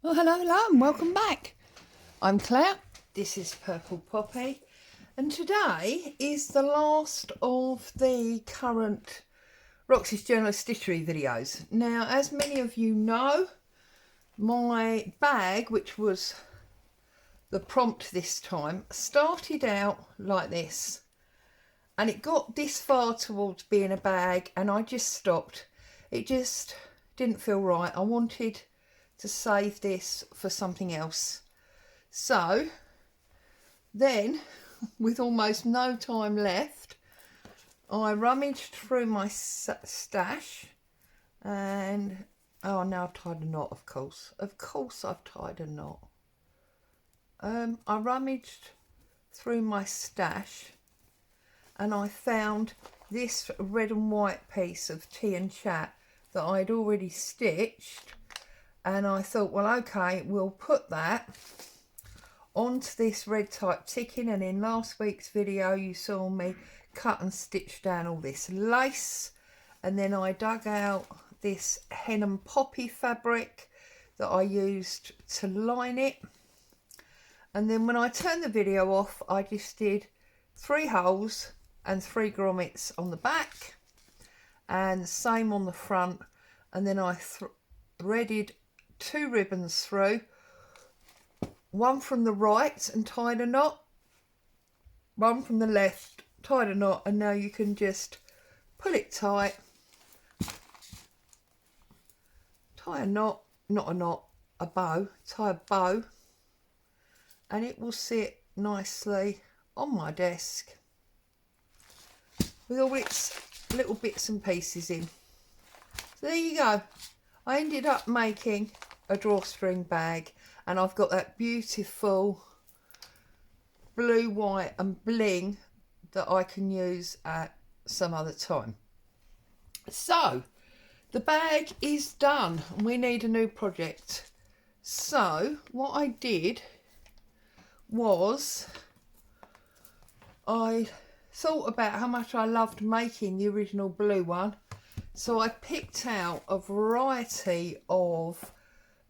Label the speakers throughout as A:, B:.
A: Well, hello and welcome back. I'm Claire, this is Purple Poppy, and today is the last of the current Roxy's Journal Stitchery videos. Now, as many of you know, my bag, which was the prompt this time, started out like this, and it got this far towards being a bag and I just stopped. It just didn't feel right. I wanted to save this for something else. So then, with almost no time left, I rummaged through my stash and oh, now I've tied a knot, of course I've tied a knot. I rummaged through my stash and I found this red and white piece of tea and chat that I'd already stitched, and I thought, well, okay, we'll put that onto this red type ticking. And in last week's video you saw me cut and stitch down all this lace, and then I dug out this hen and poppy fabric that I used to line it. And then when I turned the video off, I just did 3 holes and 3 grommets on the back, and same on the front, and then I threaded 2 ribbons through, one from the right and tied a knot, one from the left, tied a knot, and now you can just pull it tight, tie a knot, not a knot, a bow, tie a bow, and it will sit nicely on my desk with all its little bits and pieces in. So there you go. I ended up making a drawstring bag, and I've got that beautiful blue, white and bling that I can use at some other time. So the bag is done and we need a new project. So what I did was I thought about how much I loved making the original blue one, so I picked out a variety of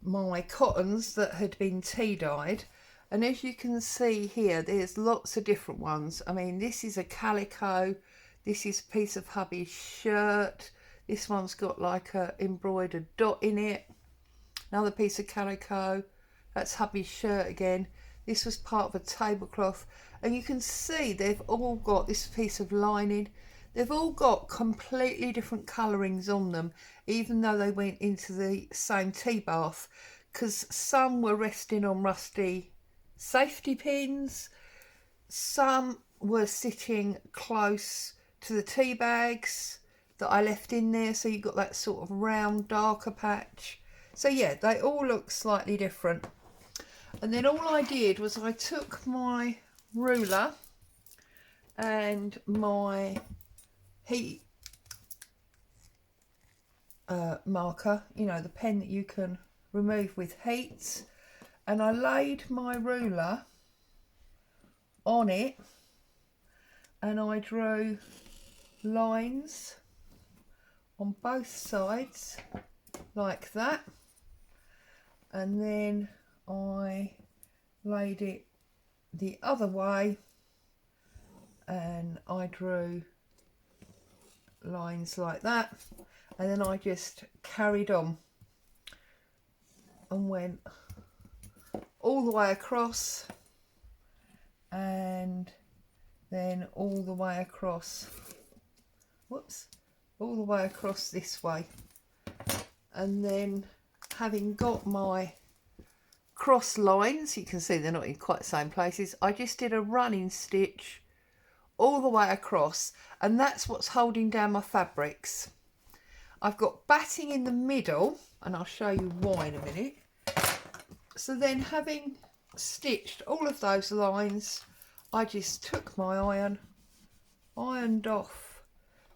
A: my cottons that had been tea dyed, and as you can see here, there's lots of different ones. I mean, this is a calico, this is a piece of hubby's shirt, this one's got like a embroidered dot in it, another piece of calico, that's hubby's shirt again. This was part of a tablecloth, and you can see they've all got this piece of lining. They've all got completely different colourings on them, even though they went into the same tea bath, because some were resting on rusty safety pins, some were sitting close to the tea bags that I left in there, so you got that sort of round darker patch. So yeah, they all look slightly different. And then all I did was I took my ruler and my heat marker, you know, the pen that you can remove with heat, and I laid my ruler on it and I drew lines on both sides like that, and then I laid it the other way and I drew lines like that, and then I just carried on and went all the way across and then all the way across, all the way across this way. And then, having got my cross lines, you can see they're not in quite the same places, I just did a running stitch all the way across, and that's what's holding down my fabrics. I've got batting in the middle, and I'll show you why in a minute. So then, having stitched all of those lines, I just took my ironed off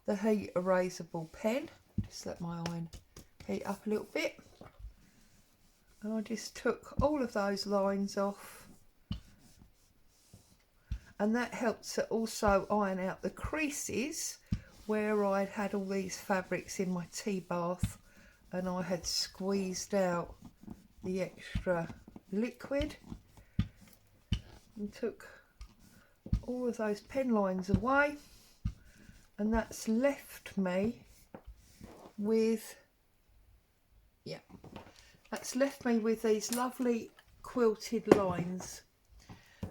A: the heat erasable pen, just let my iron heat up a little bit, and I just took all of those lines off, and that helped to also iron out the creases where I'd had all these fabrics in my tea bath and I had squeezed out the extra liquid and took all of those pen lines away, and that's left me with, yeah, that's left me with these lovely quilted lines.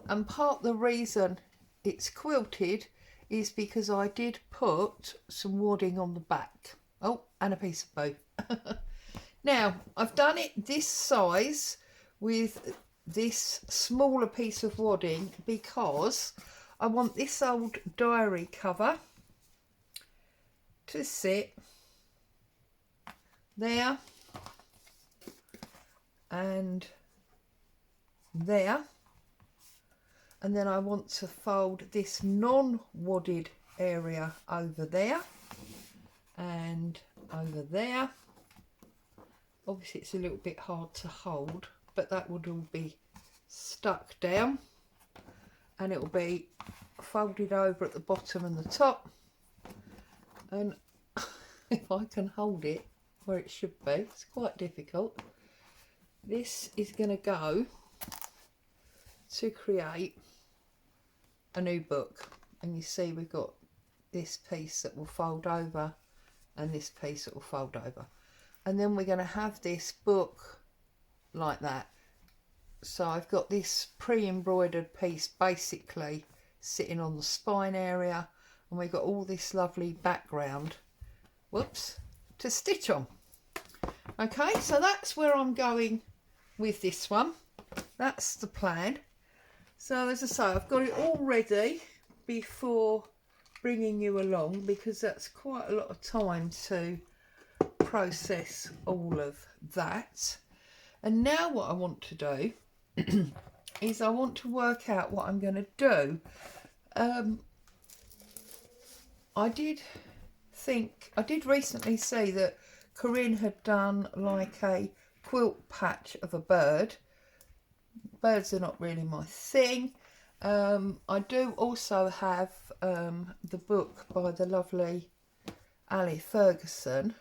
A: And part of the reason it's quilted is because I did put some wadding on the back. Oh, and a piece of bow. Now, I've done it this size with this smaller piece of wadding because I want this old diary cover to sit there and there, and then I want to fold this non-wadded area over there and over there. Obviously it's a little bit hard to hold, but that would all be stuck down, and it will be folded over at the bottom and the top. And if I can hold it where it should be, it's quite difficult. This is going to go to create a new book, and you see we've got this piece that will fold over and this piece that will fold over, and then we're going to have this book like that. So I've got this pre-embroidered piece basically sitting on the spine area, and we've got all this lovely background, whoops, to stitch on. Okay, so that's where I'm going with this one. That's the plan. So as I say, I've got it all ready before bringing you along, because that's quite a lot of time to process all of that. And now what I want to do is I want to work out what I'm going to do. I did recently see that Corinne had done like a quilt patch of a bird. Birds are not really my thing. I do also have the book by the lovely Ali Ferguson,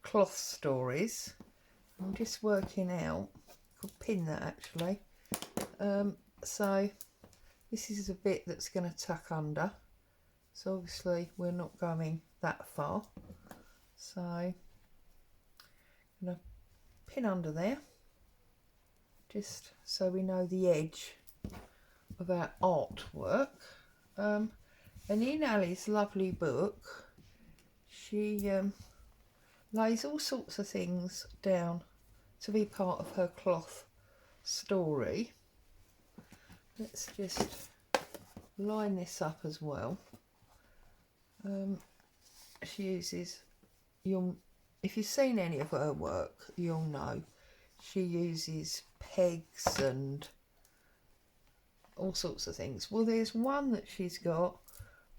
A: Cloth Stories. I'm just working out, I could pin that actually. So this is a bit that's going to tuck under. So obviously we're not going that far. So I'm going to pin under there, just so we know the edge of our artwork. And in Ali's lovely book, she lays all sorts of things down to be part of her cloth story. Let's just line this up as well. She uses, if you've seen any of her work, you'll know she uses pegs and all sorts of things. Well, there's one that she's got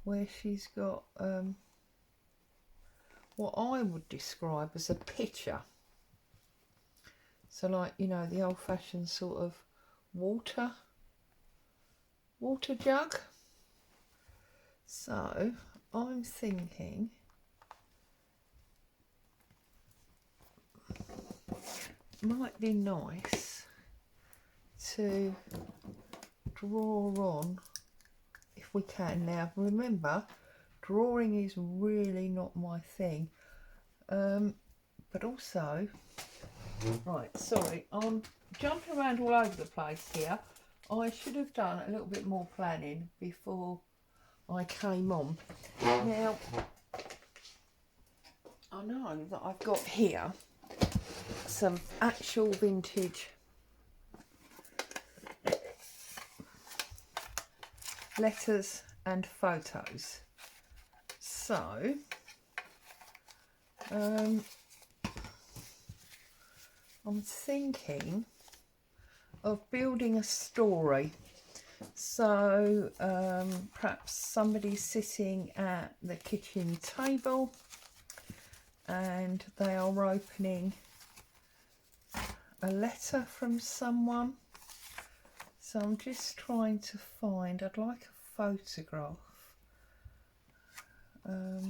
A: where she's got what I would describe as a pitcher. So like, you know, the old-fashioned sort of water jug. So I'm thinking it might be nice to draw on, if we can. Now remember, drawing is really not my thing, but also, right, sorry, I'm jumping around all over the place here. I should have done a little bit more planning before I came on. Now I know that I've got here some actual vintage letters and photos. So I'm thinking of building a story. So perhaps somebody sitting at the kitchen table and they are opening a letter from someone. So I'm just trying to find, I'd like a photograph. I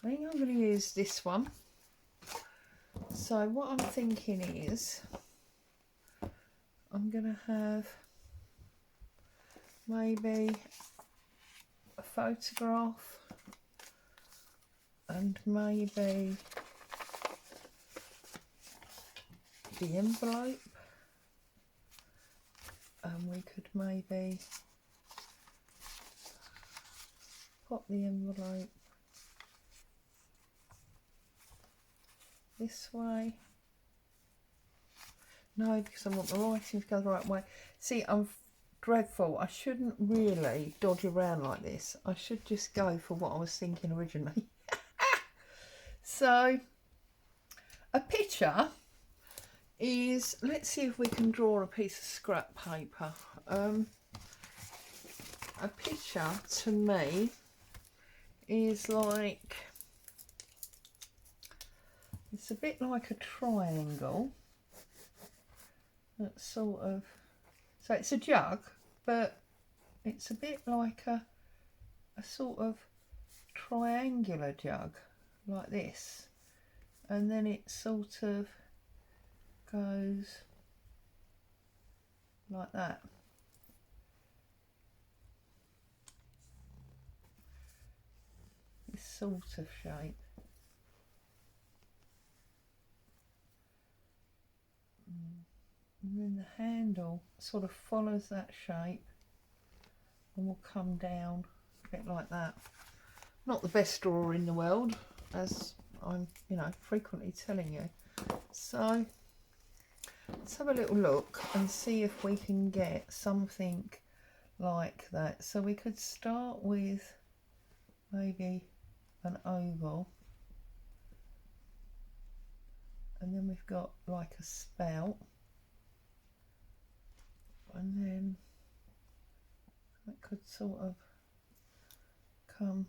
A: think I'm going to use this one. So what I'm thinking is I'm going to have maybe a photograph and maybe the envelope, and we could maybe pop the envelope this way. No, because I want the writing to go the right way. See, I'm dreadful. I shouldn't really dodge around like this. I should just go for what I was thinking originally. So, a picture is, let's see if we can draw a piece of scrap paper. A picture to me is like, it's a bit like a triangle. That's sort of, so it's a jug, but it's a bit like a sort of triangular jug, like this, and then it sort of goes like that. This sort of shape. And then the handle sort of follows that shape and will come down a bit like that. Not the best drawer in the world, as I'm, frequently telling you. So let's have a little look and see if we can get something like that. So we could start with maybe an oval, and then we've got like a spout, and then that could sort of come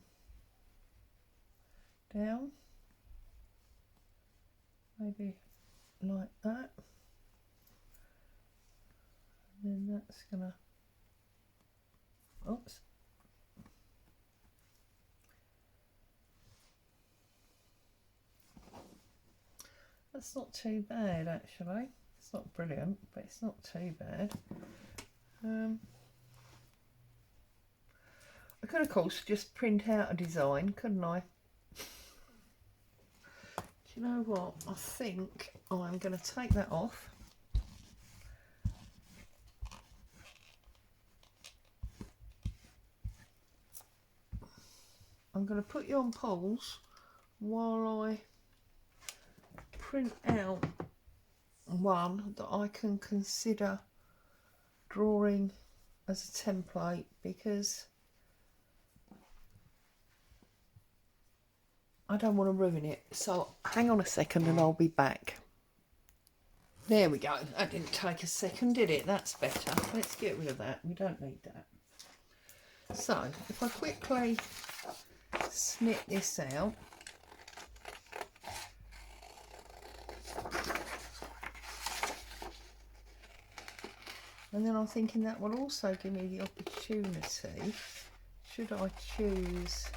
A: down, maybe like that, and then that's gonna, oops, that's not too bad actually. It's not brilliant, but it's not too bad. I could of course just print out a design, couldn't I? Do you know what? I think I'm going to take that off. I'm going to put you on pause while I print out one that I can consider drawing as a template, because I don't want to ruin it. So hang on a second and I'll be back. There we go. That didn't take a second, did it? That's better. Let's get rid of that. We don't need that. So if I quickly snip this out. And then I'm thinking that will also give me the opportunity, should I choose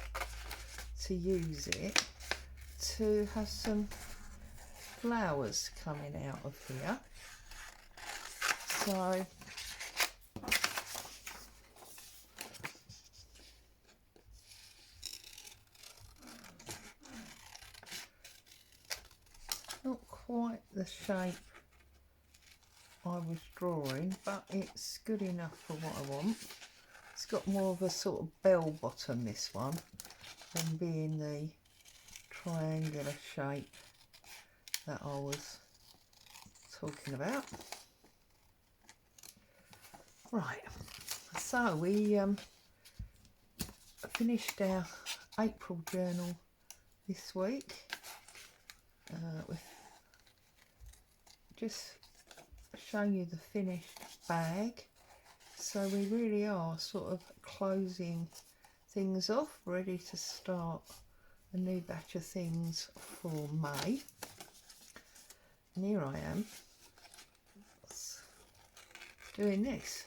A: to use it, to have some flowers coming out of here. So not quite the shape I was drawing, but it's good enough for what I want. It's got more of a sort of bell bottom, this one, than being the triangular shape that I was talking about. Right, so we finished our April journal this week with just showing you the finished bag. So we really are sort of closing things off, ready to start a new batch of things for May. And here I am doing this.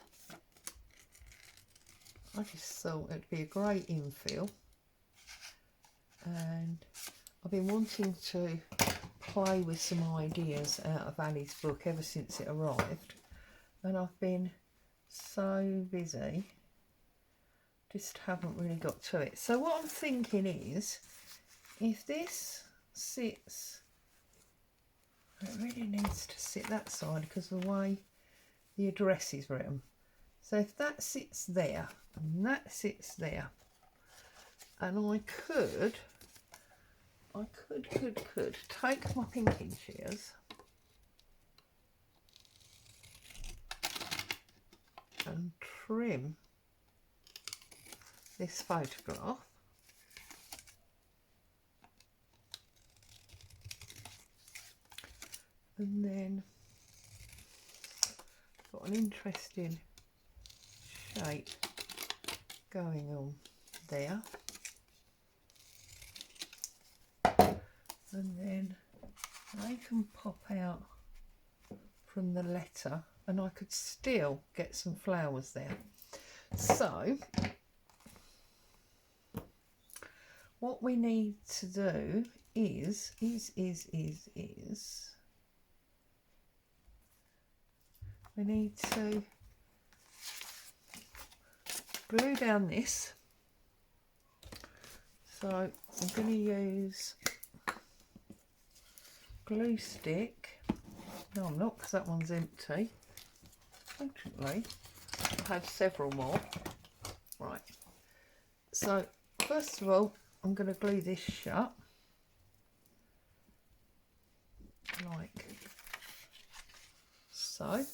A: I just thought it'd be a great infill, and I've been wanting to play with some ideas out of Ali's book ever since it arrived, and I've been so busy, just haven't really got to it. So what I'm thinking is, if this sits, it really needs to sit that side because of the way the address is written. So if that sits there and that sits there, and I could take my pinking shears and trim this photograph, and then got an interesting shape going on there, and then they can pop out from the letter, and I could still get some flowers there. So what we need to do is we need to glue down this. So I'm going to use glue stick. No, I'm not, because that one's empty. Fortunately, I have several more. Right. So first of all, I'm going to glue this shut, like so.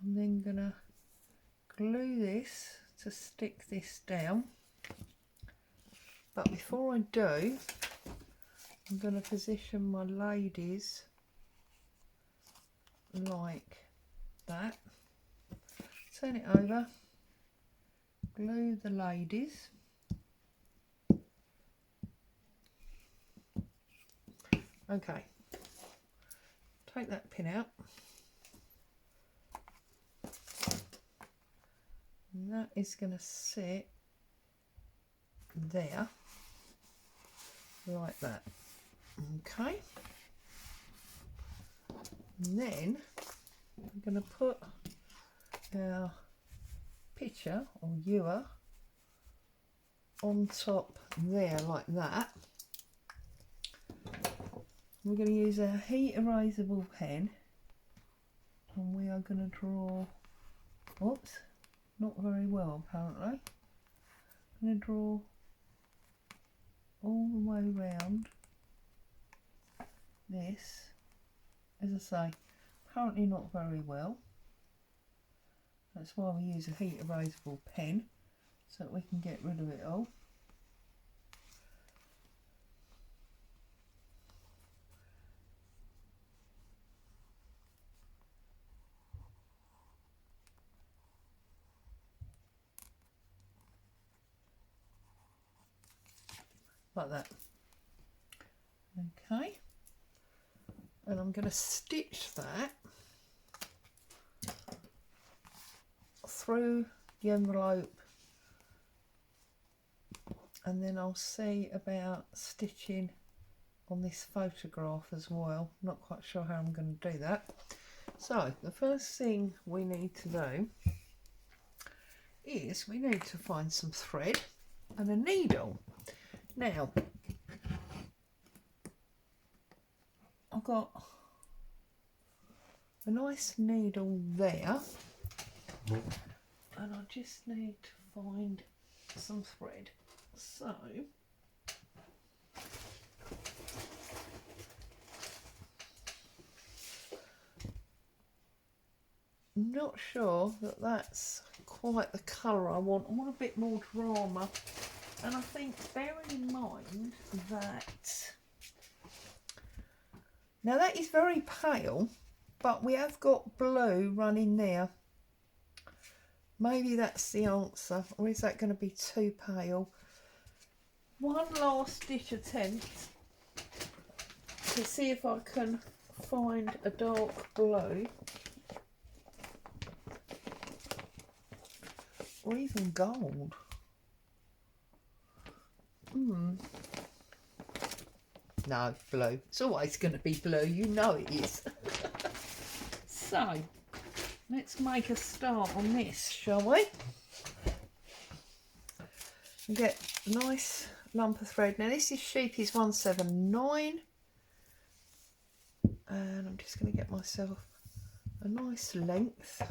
A: I'm then going to glue this to stick this down. But before I do, I'm going to position my ladies like that. Turn it over, glue the ladies. Okay, take that pin out. And that is going to sit there, like that. Okay. And then I'm going to put our picture or ewer on top there, like that. We're going to use a heat erasable pen, and we are going to draw, oops, not very well apparently. I'm going to draw all the way around this, as I say, apparently not very well. That's why we use a heat erasable pen, so that we can get rid of it all. Like that. Okay, and I'm going to stitch that through the envelope, and then I'll see about stitching on this photograph as well. Not quite sure how I'm going to do that. So the first thing we need to do is we need to find some thread and a needle. Now, I've got a nice needle there, and I just need to find some thread. So, I'm not sure that that's quite the colour I want. I want a bit more drama. And I think, bearing in mind that, now that is very pale, but we have got blue running there. Maybe that's the answer, or is that going to be too pale? One last ditch attempt to see if I can find a dark blue, or even gold. No, blue. It's always going to be blue, you know it is. So, let's make a start on this, shall we? And get a nice lump of thread. Now this is Sheepy's 179. And I'm just going to get myself a nice length.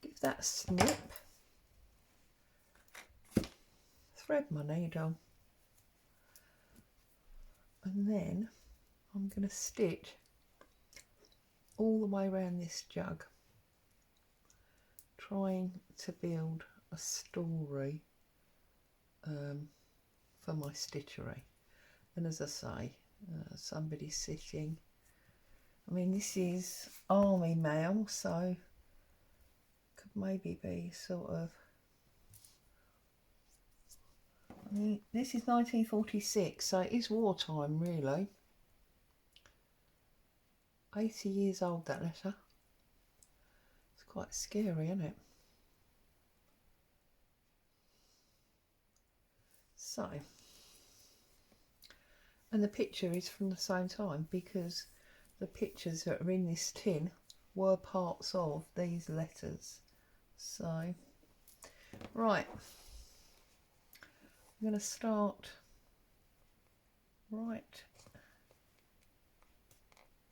A: Give that a snip. Thread my needle. And then I'm going to stitch all the way around this jug, trying to build a story for my stitchery. And as I say, somebody sitting, I mean this is army mail, so could maybe be sort of, I mean this is 1946, so it is wartime really. 80 years old that letter. It's quite scary, isn't it? So, and the picture is from the same time because the pictures that are in this tin were parts of these letters. So, right, I'm going to start right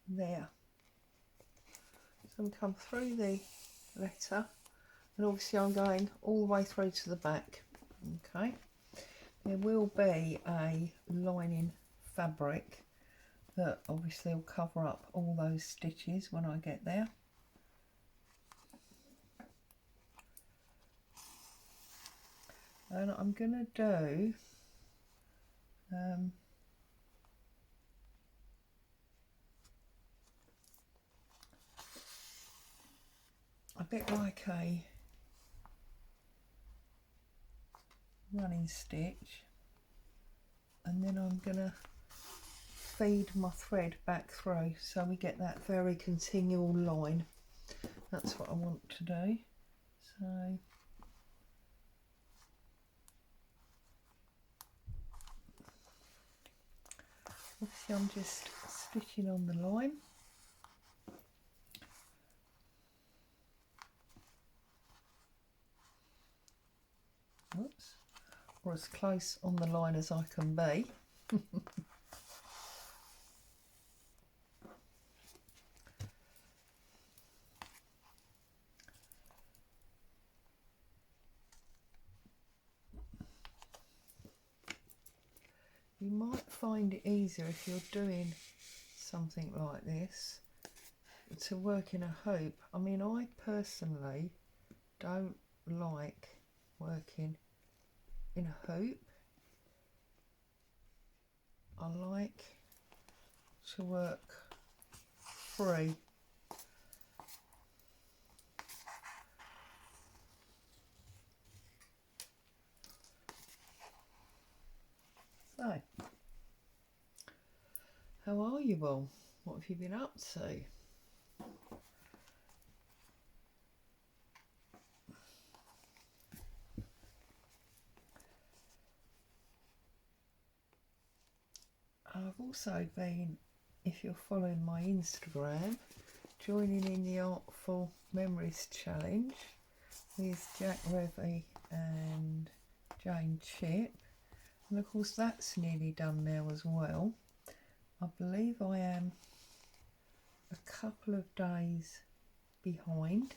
A: there. So I'm come through the letter, and obviously I'm going all the way through to the back. Okay, there will be a lining fabric that obviously will cover up all those stitches when I get there. And I'm going to do a bit like a running stitch, and then I'm going to feed my thread back through so we get that very continual line. That's what I want to do. So obviously I'm just stitching on the line. Oops. Or as close on the line as I can be. You might find it easier if you're doing something like this to work in a hoop. I mean, I personally don't like working in a hoop. I like to work free. So, how are you all? What have you been up to? I've also been, if you're following my Instagram, joining in the Artful Memories Challenge with Jack Revy and Jane Chip. And of course that's nearly done now as well. I believe I am a couple of days behind.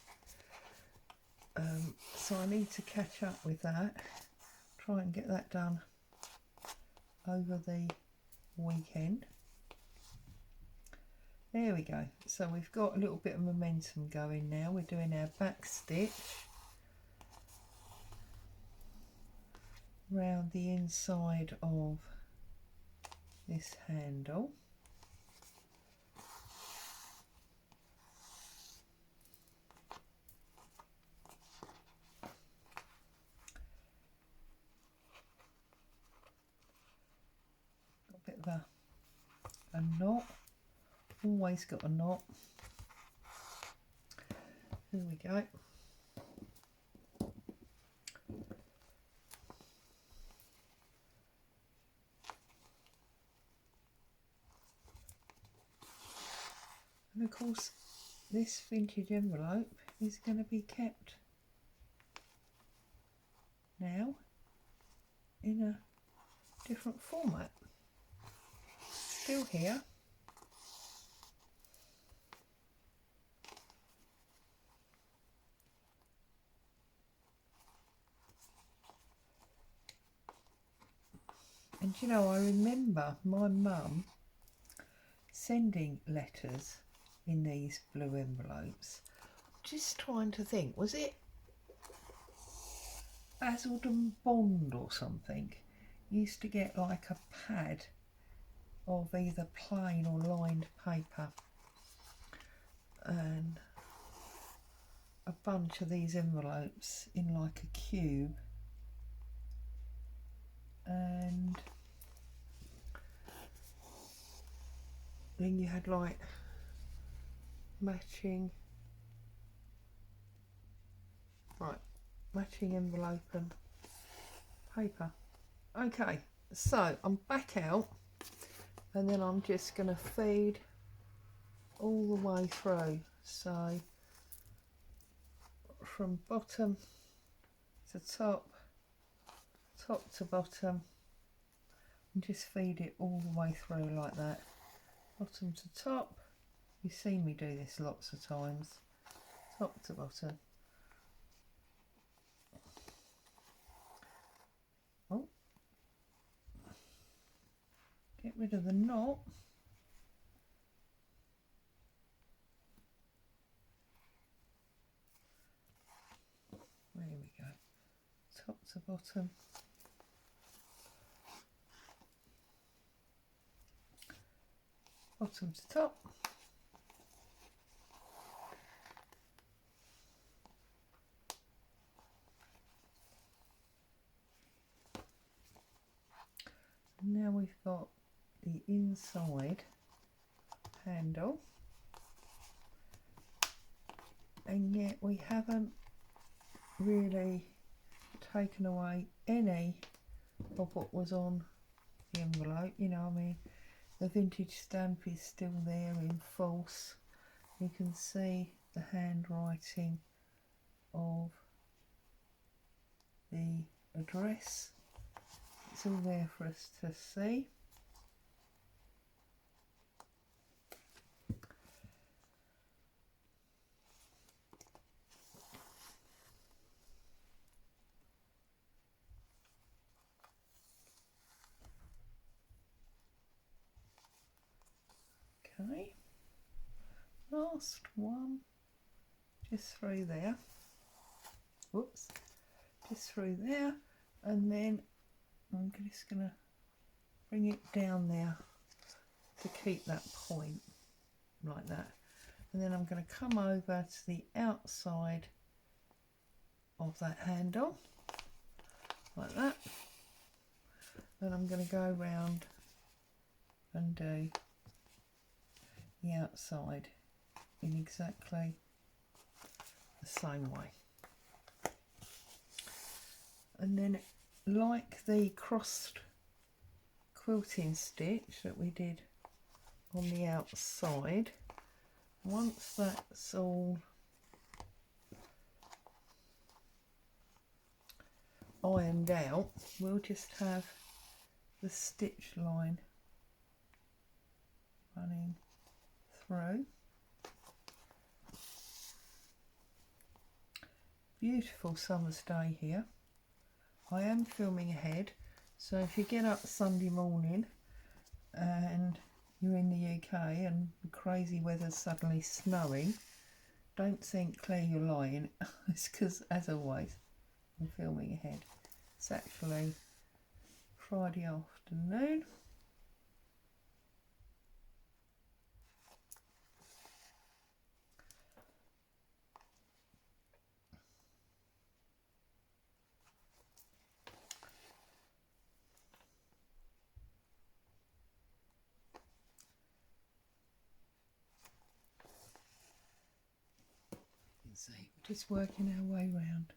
A: So I need to catch up with that. Try and get that done over the weekend. There we go. So we've got a little bit of momentum going now. We're doing our back stitch around the inside of this handle. Got a bit of a knot. Always got a knot. There we go. And of course this vintage envelope is going to be kept now in a different format. Still here. And you know, I remember my mum sending letters in these blue envelopes. Just trying to think, was it Basildon Bond or something? You used to get like a pad of either plain or lined paper and a bunch of these envelopes in like a cube, and then you had like matching envelope and paper. Okay, so I'm back out, and then I'm just going to feed all the way through, so from bottom to top, top to bottom, and just feed it all the way through like that, bottom to top. You've seen me do this lots of times, top to bottom. Oh, get rid of the knot. There we go, top to bottom. Bottom to top. And now we've got the inside handle, and yet we haven't really taken away any of what was on the envelope. You know, I mean, the vintage stamp is still there in false. You can see the handwriting of the address. It's all there for us to see. Okay, last one, just through there. Whoops, just through there, and then I'm just going to bring it down there to keep that point like that, and then I'm going to come over to the outside of that handle like that, and I'm going to go round and do the outside in exactly the same way. And then, like the crossed quilting stitch that we did on the outside, once that's all ironed out, we'll just have the stitch line running through. Beautiful summer's day here. I am filming ahead, so if you get up Sunday morning and you're in the UK and the crazy weather's suddenly snowing, don't think, Claire, you're lying. It's because, as always, I'm filming ahead. It's actually Friday afternoon. See, we're just working our way round.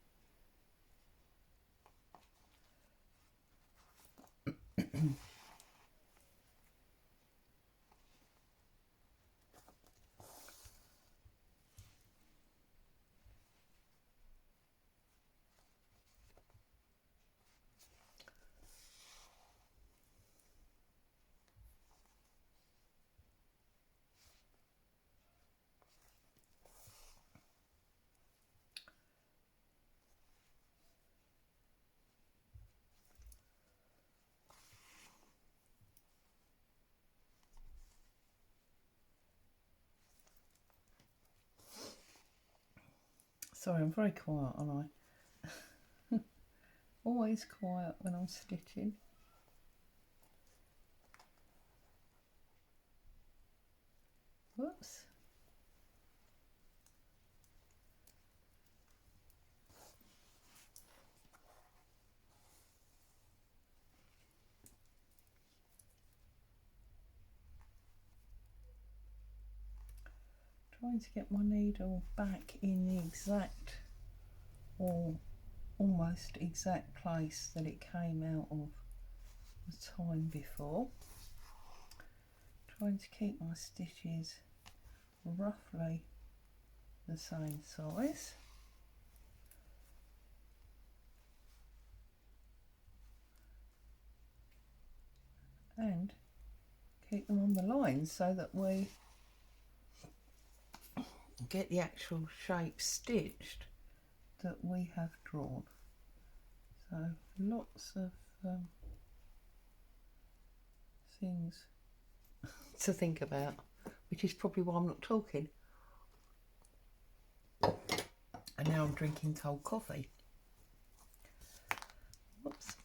A: Sorry, I'm very quiet, aren't I? Always quiet when I'm stitching. Whoops. Trying to get my needle back in the exact or almost exact place that it came out of the time before. Trying to keep my stitches roughly the same size. And keep them on the line so that we get the actual shape stitched that we have drawn. So lots of things to think about, which is probably why I'm not talking. And now I'm drinking cold coffee. Whoops.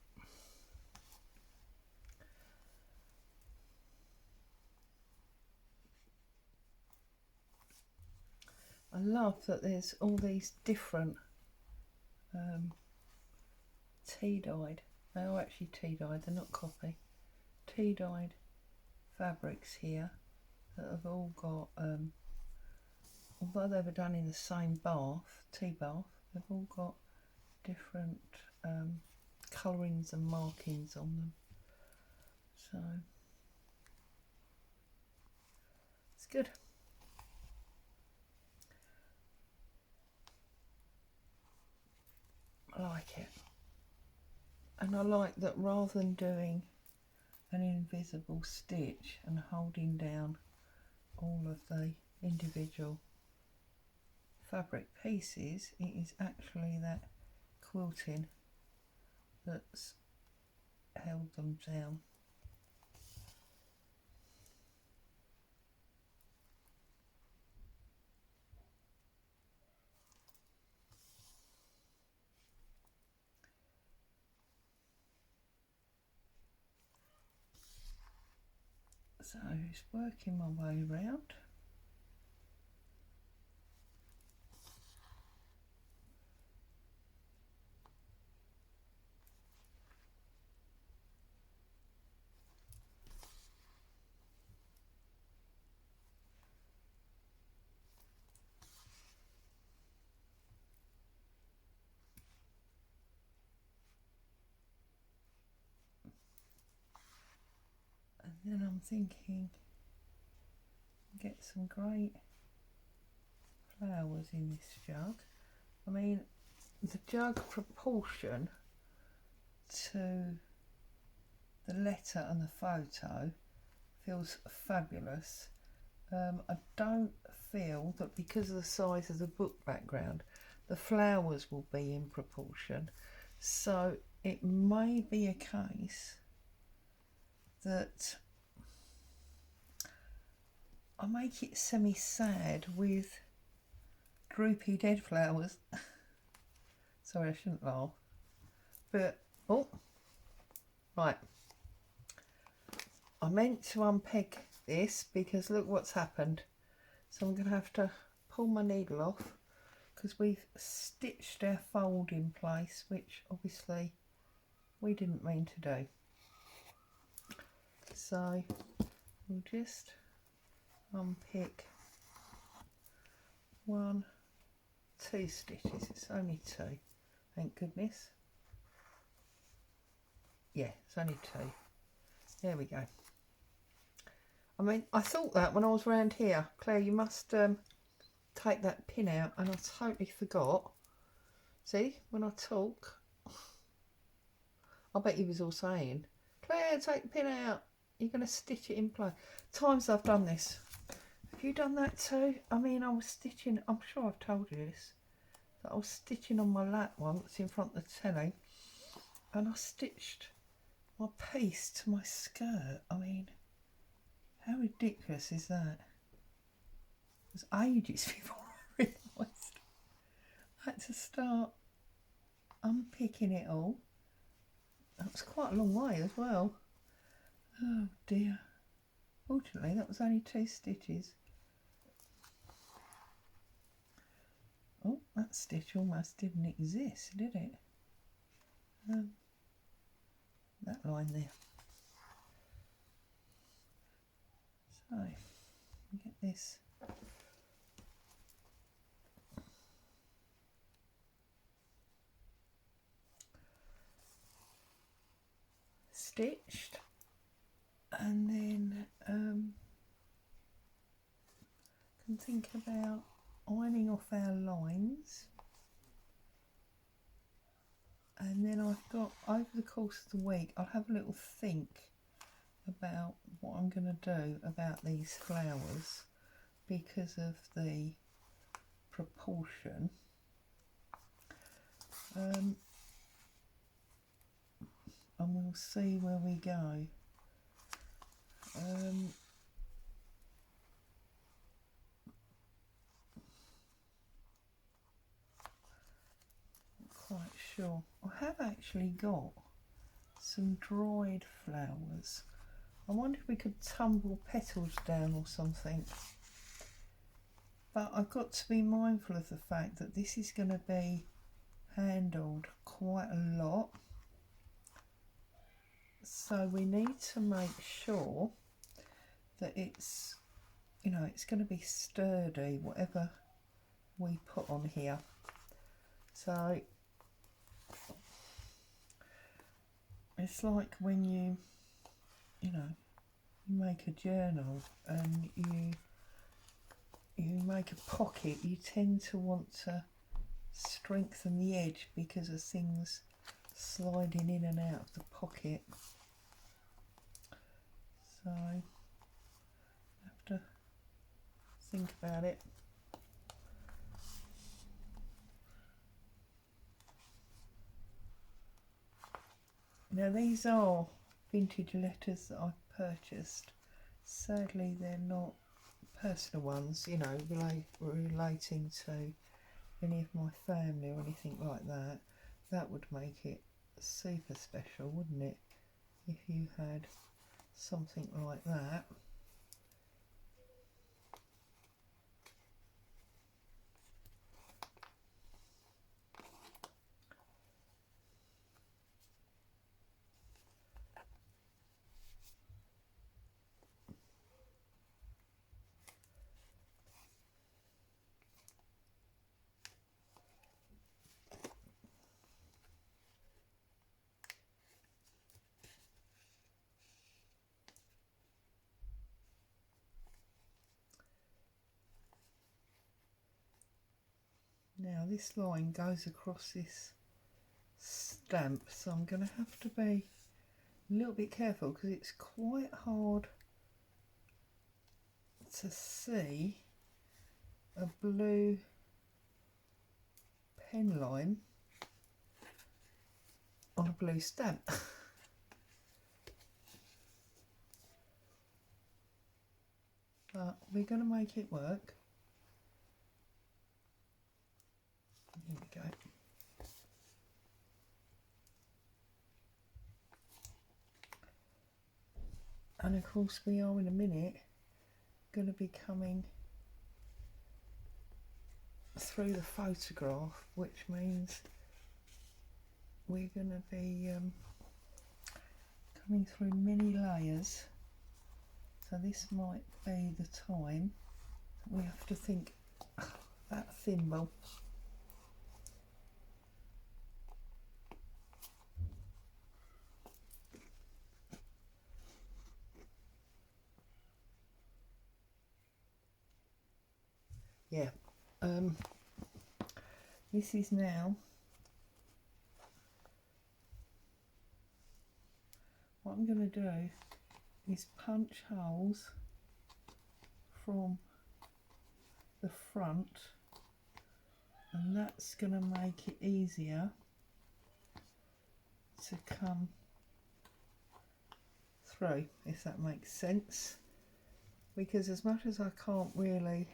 A: I love that there's all these different tea-dyed, they are actually tea-dyed, they're not coffee, tea-dyed fabrics here that have all got, although they were done in the same bath, tea bath, they've all got different colourings and markings on them. So it's good. I like it. And I like that rather than doing an invisible stitch and holding down all of the individual fabric pieces, it is actually that quilting that's held them down. So just working my way around. And then I'm thinking, get some great flowers in this jug. I mean, the jug proportion to the letter and the photo feels fabulous. I don't feel that because of the size of the book background, the flowers will be in proportion. So it may be a case that I make it semi-sad with droopy dead flowers. Sorry, I shouldn't laugh. But, oh, right. I meant to unpeg this because look what's happened. So I'm going to have to pull my needle off because we've stitched our fold in place, which obviously we didn't mean to do. So we'll just unpick 1, 2 stitches. It's only 2, thank goodness. Yeah, it's only 2. There we go. I mean, I thought that when I was round here. Claire, you must take that pin out, and I totally forgot. See, when I talk, I bet you was all saying, Claire, take the pin out, you're going to stitch it in place. Times I've done this. Have you done that too? I mean, I was stitching, I'm sure I've told you this, that I was stitching on my lap once in front of the telly, and I stitched my piece to my skirt. I mean, how ridiculous is that? It was ages before I realised I had to start unpicking it all. That was quite a long way as well. Oh dear. Fortunately that was only 2 stitches. Oh, that stitch almost didn't exist, did it? That line there. So, get this stitched, and then can think about ironing off our lines, and then I've got, over the course of the week, I'll have a little think about what I'm going to do about these flowers because of the proportion. And we'll see where we go. Quite sure. I have actually got some dried flowers. I wonder if we could tumble petals down or something. But I've got to be mindful of the fact that this is going to be handled quite a lot. So we need to make sure that it's, you know, it's going to be sturdy, whatever we put on here. So it's like when you know, you make a journal and you make a pocket, you tend to want to strengthen the edge because of things sliding in and out of the pocket. So I have to think about it. Now these are vintage letters that I've purchased. Sadly they're not personal ones, you know, relating to any of my family or anything like that. That would make it super special, wouldn't it, if you had something like that. Now this line goes across this stamp, so I'm going to have to be a little bit careful because it's quite hard to see a blue pen line on a blue stamp. But we're going to make it work. Here we go. And of course we are in a minute going to be coming through the photograph, which means we're going to be coming through many layers. So this might be the time that we have to think, that thimble. Yeah, this is now what I'm going to do is punch holes from the front, and that's going to make it easier to come through, if that makes sense, because as much as I can't really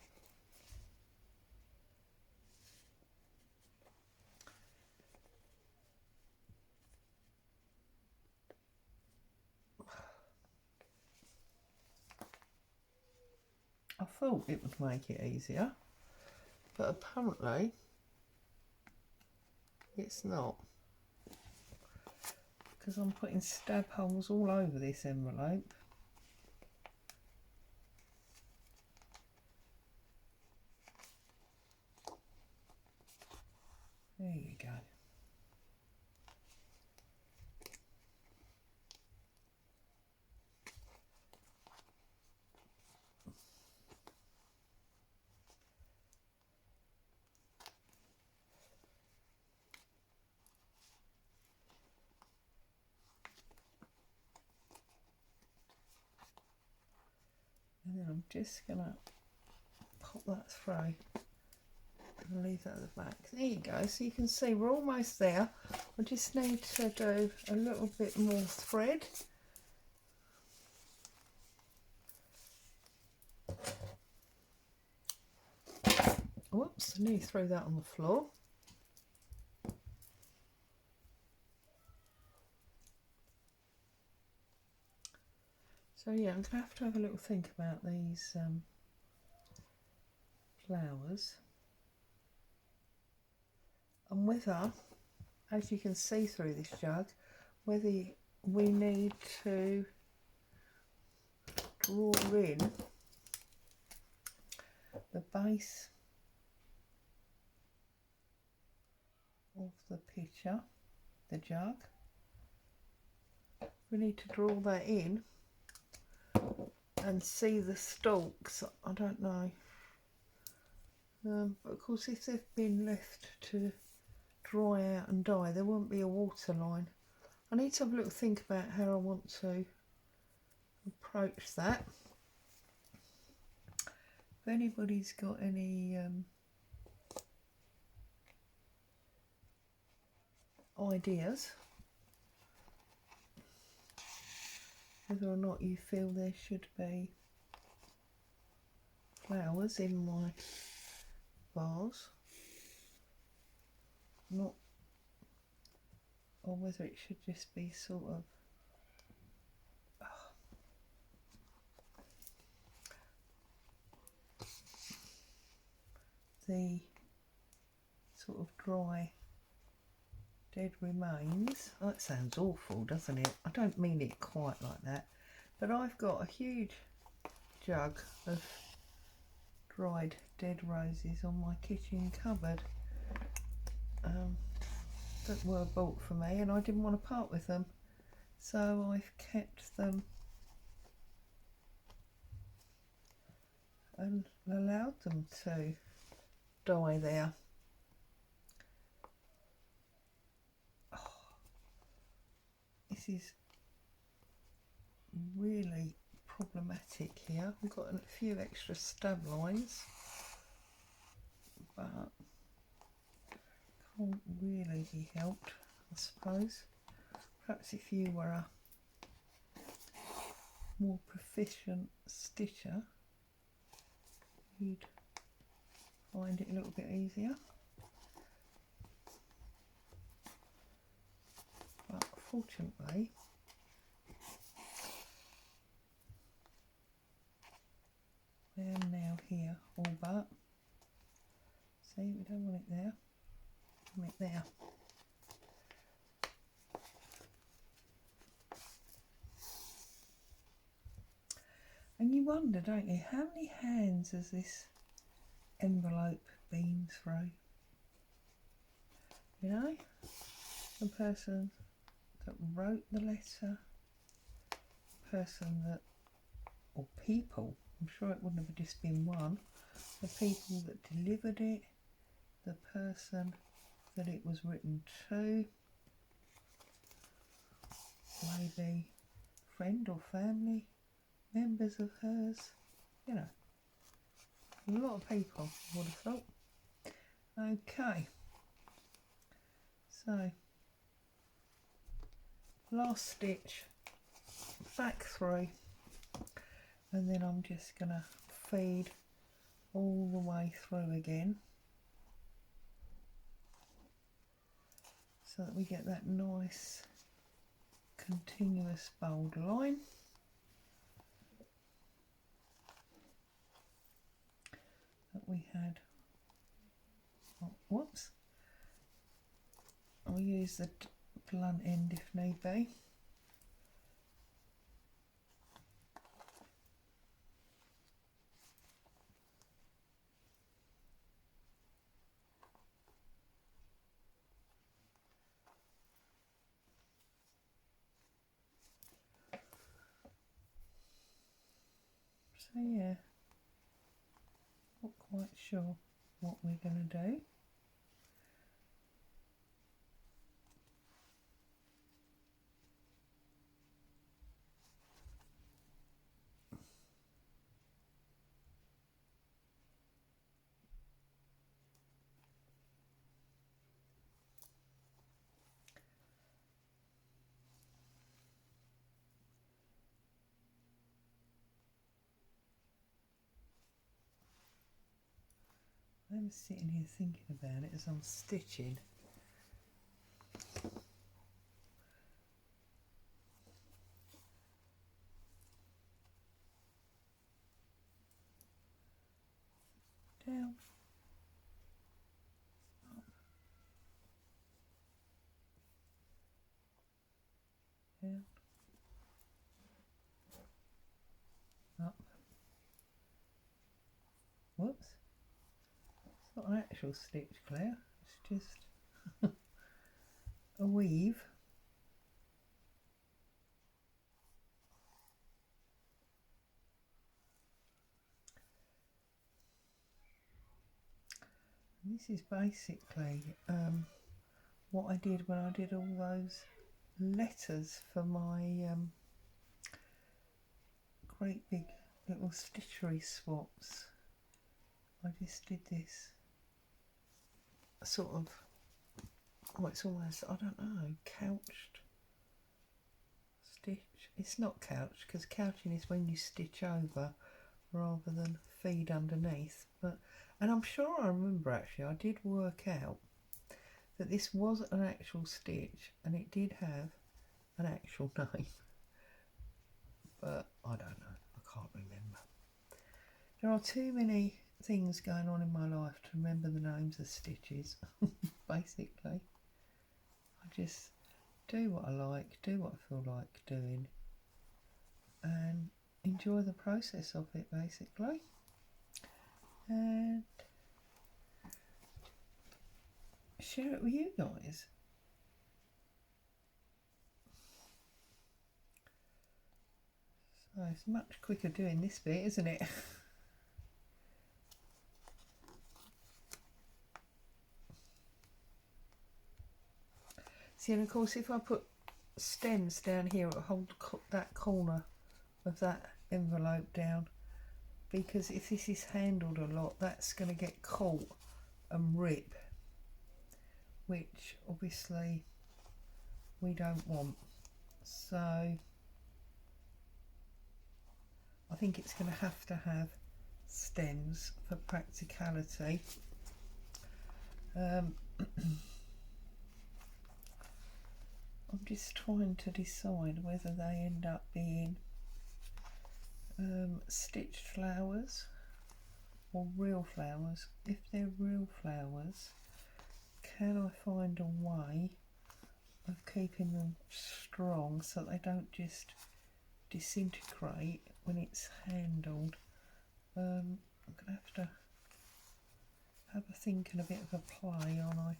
A: I thought it would make it easier, but apparently it's not, because I'm putting stab holes all over this envelope. There you go. And then I'm just going to pop that through and leave that at the back. There you go. So you can see we're almost there. I just need to do a little bit more thread. Whoops, I nearly threw that on the floor. So yeah, I'm going to have a little think about these flowers, and whether, as you can see through this jug, whether we need to draw in the base of the picture, the jug. We need to draw that in and see the stalks. I don't know. But of course, if they've been left to dry out and die, there won't be a water line. I need to have a little think about how I want to approach that. If anybody's got any ideas, whether or not you feel there should be flowers in my vase, not, or whether it should just be sort of the sort of dry dead remains. Oh, that sounds awful, doesn't it? I don't mean it quite like that, but I've got a huge jug of dried dead roses on my kitchen cupboard that were bought for me, and I didn't want to part with them, so I've kept them and allowed them to die there. This is really problematic here. We've got a few extra stab lines, but can't really be helped, I suppose. Perhaps if you were a more proficient stitcher, you'd find it a little bit easier. But fortunately, I am now here, all but. See, we don't want it there. We want it there. And you wonder, don't you, how many hands has this envelope been through? You know, the person that wrote the letter, the person that, or people, I'm sure it wouldn't have just been one, the people that delivered it, the person that it was written to, maybe friend or family, members of hers, you know, a lot of people, I would have thought. Okay, so last stitch back through, and then I'm just going to feed all the way through again so that we get that nice continuous bold line. that we had. Oh, whoops. I'll use the blunt end if need be. So yeah, not quite sure what we're going to do. I'm sitting here thinking about it as I'm stitching. Down, up, down, up. Whoops. It's not an actual stitch, Claire. It's just a weave. And this is basically what I did when I did all those letters for my great big little stitchery swaps. I just did this sort of, oh, it's almost, I don't know, couched stitch. It's not couched because couching is when you stitch over rather than feed underneath. But, and I'm sure I remember actually I did work out that this was an actual stitch and it did have an actual name, but I don't know, I can't remember. There are too many things going on in my life to remember the names of stitches. Basically, I just do what I like, do what I feel like doing, and enjoy the process of it basically. And share it with you guys. So it's much quicker doing this bit, isn't it? See, and of course if I put stems down here, it'll hold that corner of that envelope down, because if this is handled a lot, that's going to get caught and rip, which obviously we don't want. So I think it's going to have stems for practicality. I'm just trying to decide whether they end up being stitched flowers or real flowers. If they're real flowers, can I find a way of keeping them strong so they don't just disintegrate when it's handled? I'm going to have a think and a bit of a play, aren't I?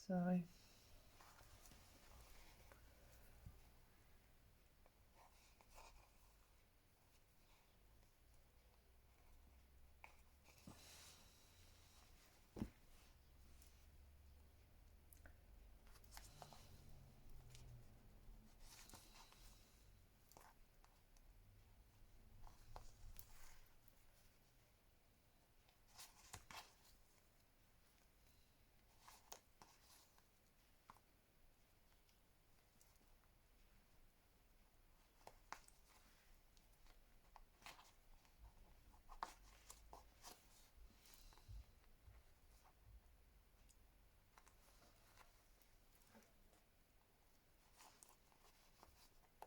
A: So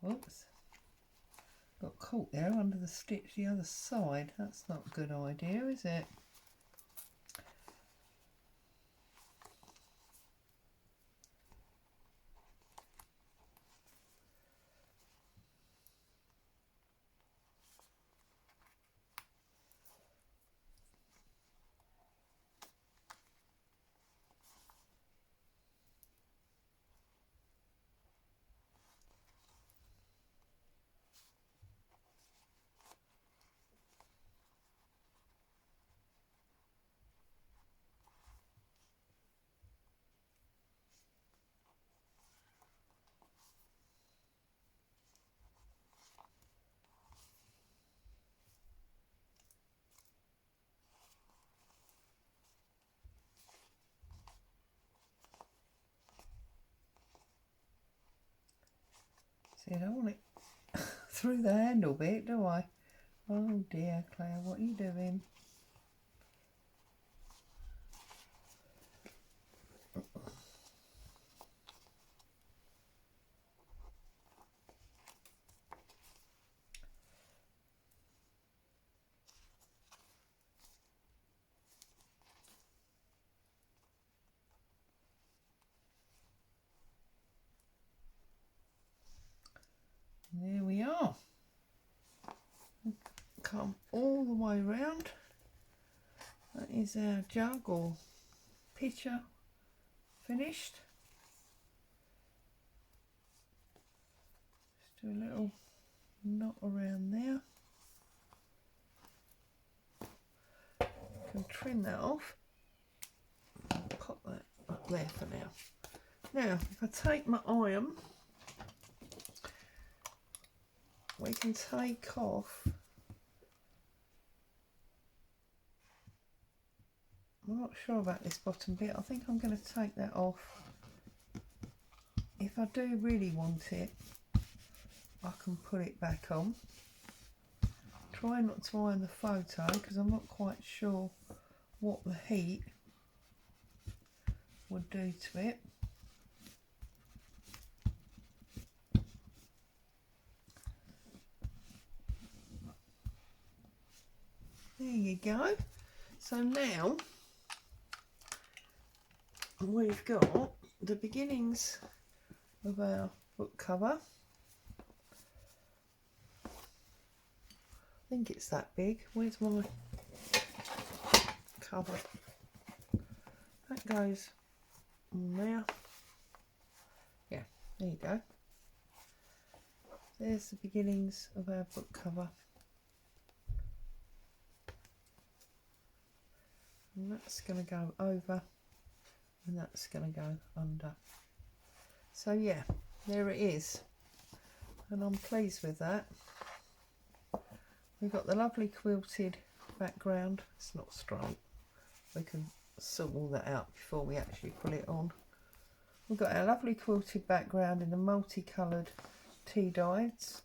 A: Oops. Got caught there under the stitch the other side. That's not a good idea, is it? See, I don't want it through the handle bit, do I? Oh dear, Claire, what are you doing? There we are. Come all the way round. That is our jug or pitcher finished. Just do a little knot around there. Can trim that off. Pop that up there for now. Now, if I take my iron, we can take off. I'm not sure about this bottom bit. I think I'm going to take that off. If I do really want it, I can put it back on. Try not to iron the photo because I'm not quite sure what the heat would do to it. There you go. So now we've got the beginnings of our book cover. I think it's that big. Where's my cover? That goes on there. Yeah, there you go. There's the beginnings of our book cover. And that's going to go over and that's going to go under. So yeah, there it is. And I'm pleased with that. We've got the lovely quilted background. It's not straight. We can sort all that out before we actually put it on. We've got our lovely quilted background in the multicoloured tea dyes.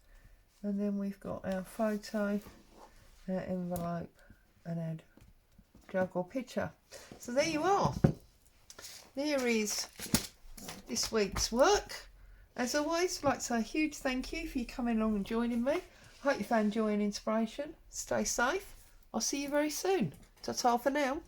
A: And then we've got our photo, our envelope and our jug or pitcher. So there you are. There is this week's work. As always, I'd like to say a huge thank you for you coming along and joining me. I hope you found joy and inspiration. Stay safe. I'll see you very soon. Ta-ta for now.